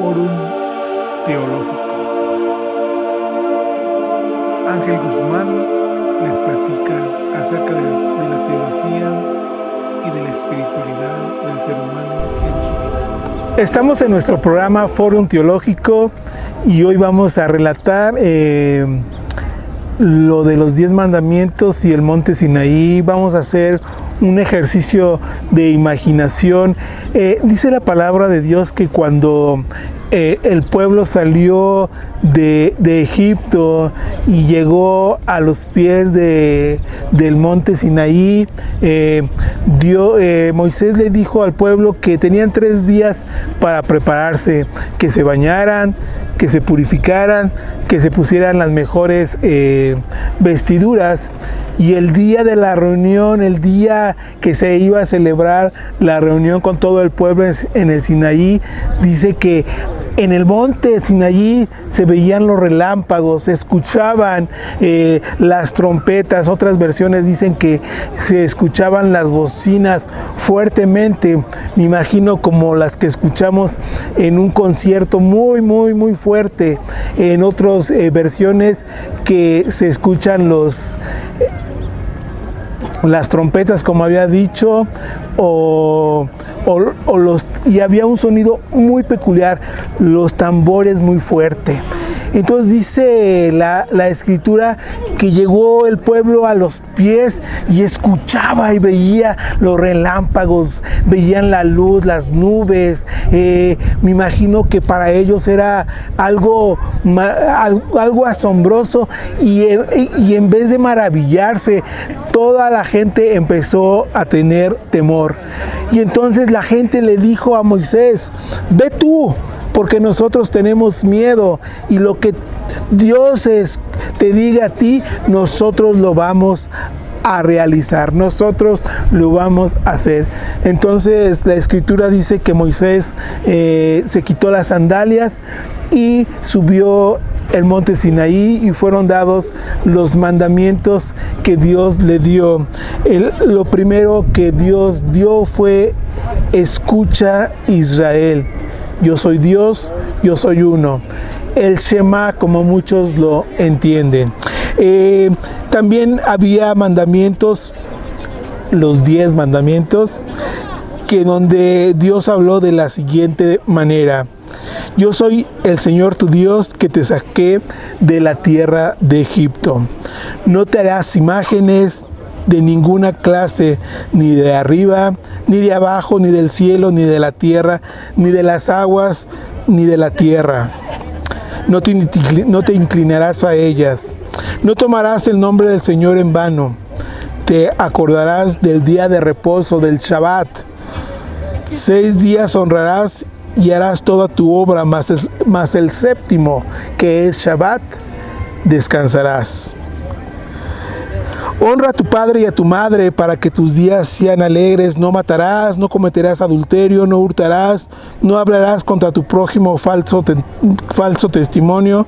Fórum Teológico. Ángel Guzmán les platica acerca de la teología y de la espiritualidad del ser humano en su vida. Estamos en nuestro programa Fórum Teológico y hoy vamos a relatar lo de los 10 mandamientos y el monte Sinaí. Vamos a hacer un ejercicio de imaginación. Dice la palabra de Dios que cuando el pueblo salió de Egipto y llegó a los pies del monte Sinaí, Moisés le dijo al pueblo que tenían 3 días para prepararse, que se bañaran, que se purificaran, que se pusieran las mejores vestiduras. Y el día de la reunión, el día que se iba a celebrar la reunión con todo el pueblo en el Sinaí, dice que en el monte Sinaí se veían los relámpagos, se escuchaban las trompetas. Otras versiones dicen que se escuchaban las bocinas fuertemente. Me imagino como las que escuchamos en un concierto muy, muy, muy fuerte. En otras versiones que se escuchan las trompetas, como había dicho, y había un sonido muy peculiar, los tambores muy fuerte. Entonces dice la escritura que llegó el pueblo a los pies y escuchaba y veía los relámpagos, veían la luz, las nubes. Me imagino que para ellos era algo asombroso y en vez de maravillarse, toda la gente empezó a tener temor. Y entonces la gente le dijo a Moisés: ve tú, porque nosotros tenemos miedo, y lo que Dios te diga a ti, nosotros lo vamos a realizar, nosotros lo vamos a hacer. Entonces la escritura dice que Moisés se quitó las sandalias y subió el monte Sinaí y fueron dados los mandamientos que Dios le dio. Lo primero que Dios dio fue: escucha, Israel, yo soy Dios, yo soy uno. El Shema, como muchos lo entienden. También había mandamientos, los 10 mandamientos, que donde Dios habló de la siguiente manera: yo soy el Señor tu Dios que te saqué de la tierra de Egipto. No te harás imágenes de ninguna clase, ni de arriba, ni de abajo, ni del cielo, ni de la tierra, ni de las aguas, ni de la tierra. No te inclinarás a ellas. No tomarás el nombre del Señor en vano. Te acordarás del día de reposo, del Shabbat. 6 días honrarás y harás toda tu obra, más el séptimo, que es Shabbat, descansarás. Honra a tu padre y a tu madre para que tus días sean alegres. No matarás, no cometerás adulterio, no hurtarás, no hablarás contra tu prójimo falso testimonio,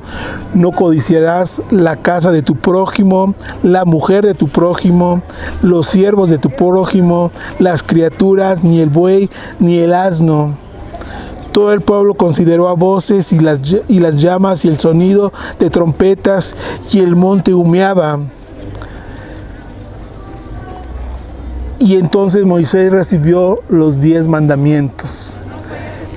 no codiciarás la casa de tu prójimo, la mujer de tu prójimo, los siervos de tu prójimo, las criaturas, ni el buey, ni el asno. Todo el pueblo consideró a voces y las llamas y el sonido de trompetas, y el monte humeaba. Y entonces Moisés recibió los 10 mandamientos.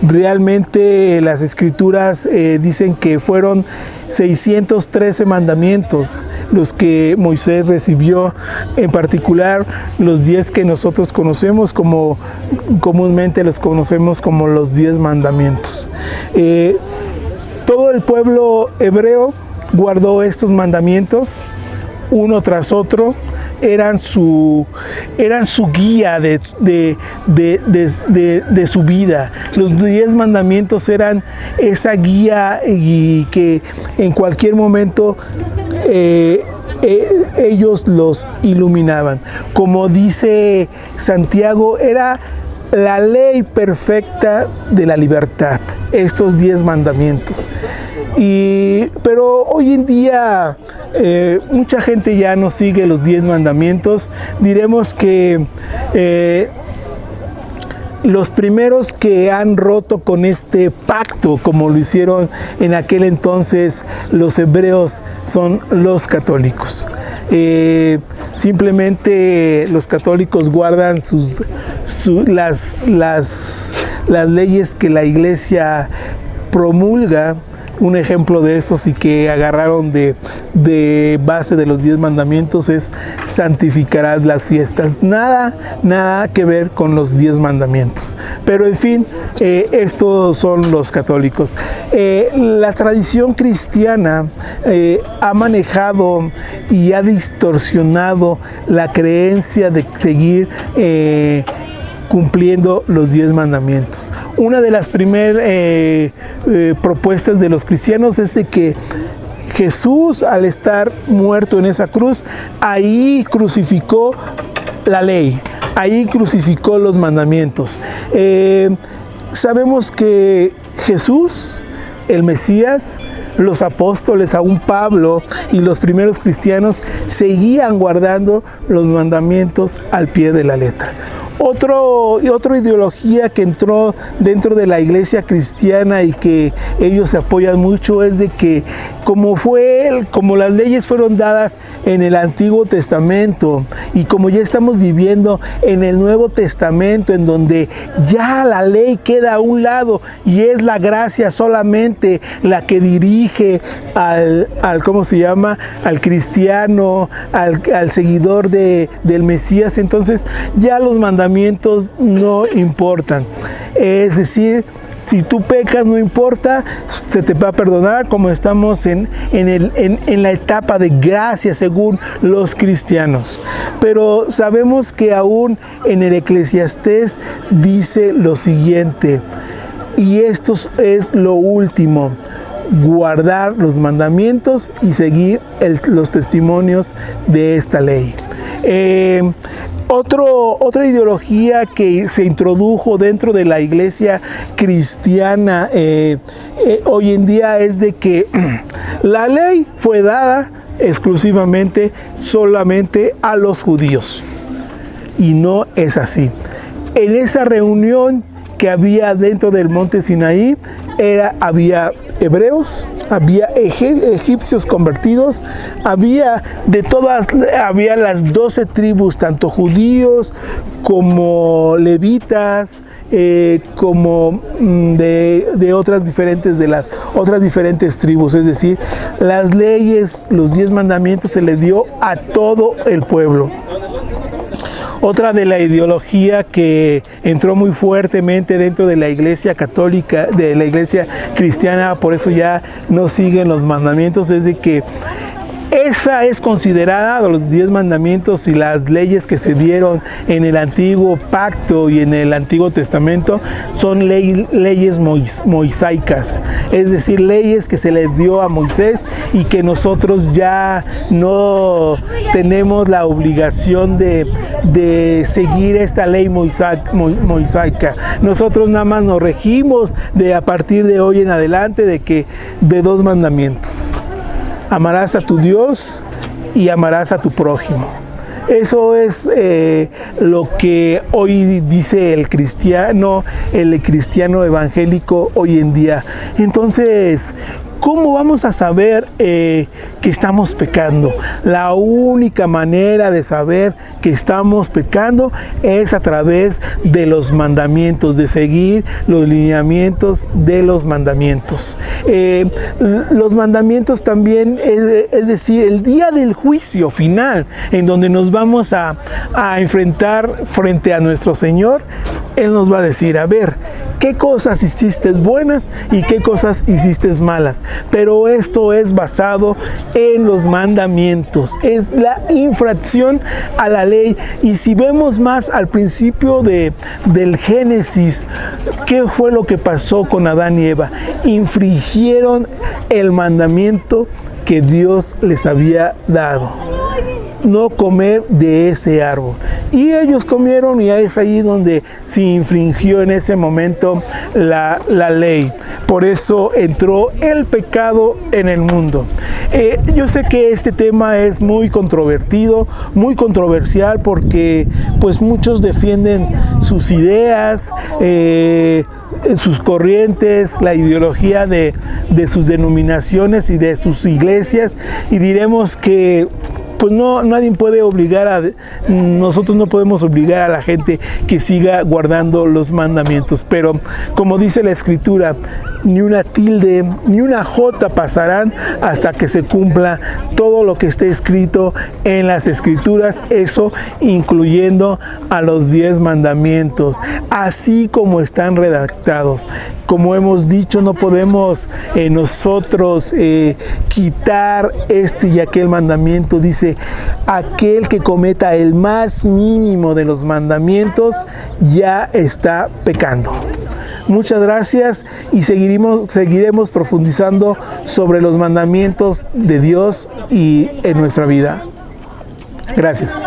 Realmente las escrituras dicen que fueron 613 mandamientos los que Moisés recibió, en particular los 10 que nosotros conocemos como, comúnmente los conocemos como los 10 mandamientos. Todo el pueblo hebreo guardó estos mandamientos uno tras otro. Eran su guía de su vida. Los 10 mandamientos eran esa guía, y que en cualquier momento ellos los iluminaban. Como dice Santiago, era la ley perfecta de la libertad, estos 10 mandamientos. Pero hoy en día mucha gente ya no sigue los 10 mandamientos. Diremos que los primeros que han roto con este pacto, como lo hicieron en aquel entonces los hebreos, son los católicos. Simplemente los católicos guardan las leyes que la Iglesia promulga. Un ejemplo de esos y que agarraron de base de los 10 mandamientos es: santificarás las fiestas. Nada que ver con los 10 mandamientos. Pero en fin, estos son los católicos. La tradición cristiana ha manejado y ha distorsionado la creencia de seguir cumpliendo los 10 mandamientos. Una de las primeras propuestas de los cristianos es de que Jesús, al estar muerto en esa cruz, ahí crucificó la ley, ahí crucificó los mandamientos. Sabemos que Jesús, el Mesías, los apóstoles, aún Pablo y los primeros cristianos seguían guardando los mandamientos al pie de la letra. Otra ideología que entró dentro de la iglesia cristiana y que ellos se apoyan mucho es de que como las leyes fueron dadas en el Antiguo Testamento y como ya estamos viviendo en el Nuevo Testamento, en donde ya la ley queda a un lado y es la gracia solamente la que dirige al cristiano, al seguidor del Mesías, entonces ya los mandamientos no importan. Es decir, si tú pecas no importa, se te va a perdonar, como estamos en la etapa de gracia según los cristianos. Pero sabemos que aún en el Eclesiastés dice lo siguiente: y esto es lo último, guardar los mandamientos y seguir los testimonios de esta ley. Otra ideología que se introdujo dentro de la iglesia cristiana hoy en día es de que la ley fue dada exclusivamente solamente a los judíos, y no es así. En esa reunión que había dentro del monte Sinaí había hebreos, había egipcios convertidos, había las 12 tribus, tanto judíos como levitas, como de otras diferentes tribus. Es decir, las leyes, los 10 mandamientos se le dio a todo el pueblo. Otra de la ideología que entró muy fuertemente dentro de la iglesia católica, de la iglesia cristiana, por eso ya no siguen los mandamientos, es de que esa es considerada, los 10 mandamientos y las leyes que se dieron en el Antiguo Pacto y en el Antiguo Testamento, son leyes moisaicas, es decir, leyes que se le dio a Moisés y que nosotros ya no tenemos la obligación de seguir esta ley mosaica. Nosotros nada más nos regimos a partir de hoy en adelante de 2 mandamientos: amarás a tu Dios y amarás a tu prójimo. Eso es lo que hoy dice el cristiano evangélico hoy en día. Entonces, ¿cómo vamos a saber que estamos pecando? La única manera de saber que estamos pecando es a través de los mandamientos, de seguir los lineamientos de los mandamientos. Los mandamientos también, es decir, el día del juicio final, en donde nos vamos a enfrentar frente a nuestro Señor, Él nos va a decir: a ver, ¿qué cosas hiciste buenas y qué cosas hiciste malas? Pero esto es basado en los mandamientos, es la infracción a la ley. Y si vemos más al principio del Génesis, ¿qué fue lo que pasó con Adán y Eva? Infringieron el mandamiento que Dios les había dado: no comer de ese árbol. Y ellos comieron y es ahí donde se infringió en ese momento la ley. Por eso entró el pecado en el mundo. Yo sé que este tema es muy controvertido, muy controversial, porque pues muchos defienden sus ideas, sus corrientes, la ideología de sus denominaciones y de sus iglesias, y diremos que pues nadie puede nosotros no podemos obligar a la gente que siga guardando los mandamientos, pero como dice la Escritura, ni una tilde ni una jota pasarán hasta que se cumpla todo lo que esté escrito en las Escrituras, eso incluyendo a los 10 mandamientos, así como están redactados. Como hemos dicho, no podemos nosotros quitar este y aquel mandamiento. Dice, aquel que cometa el más mínimo de los mandamientos ya está pecando. Muchas gracias y seguiremos profundizando sobre los mandamientos de Dios y en nuestra vida. Gracias.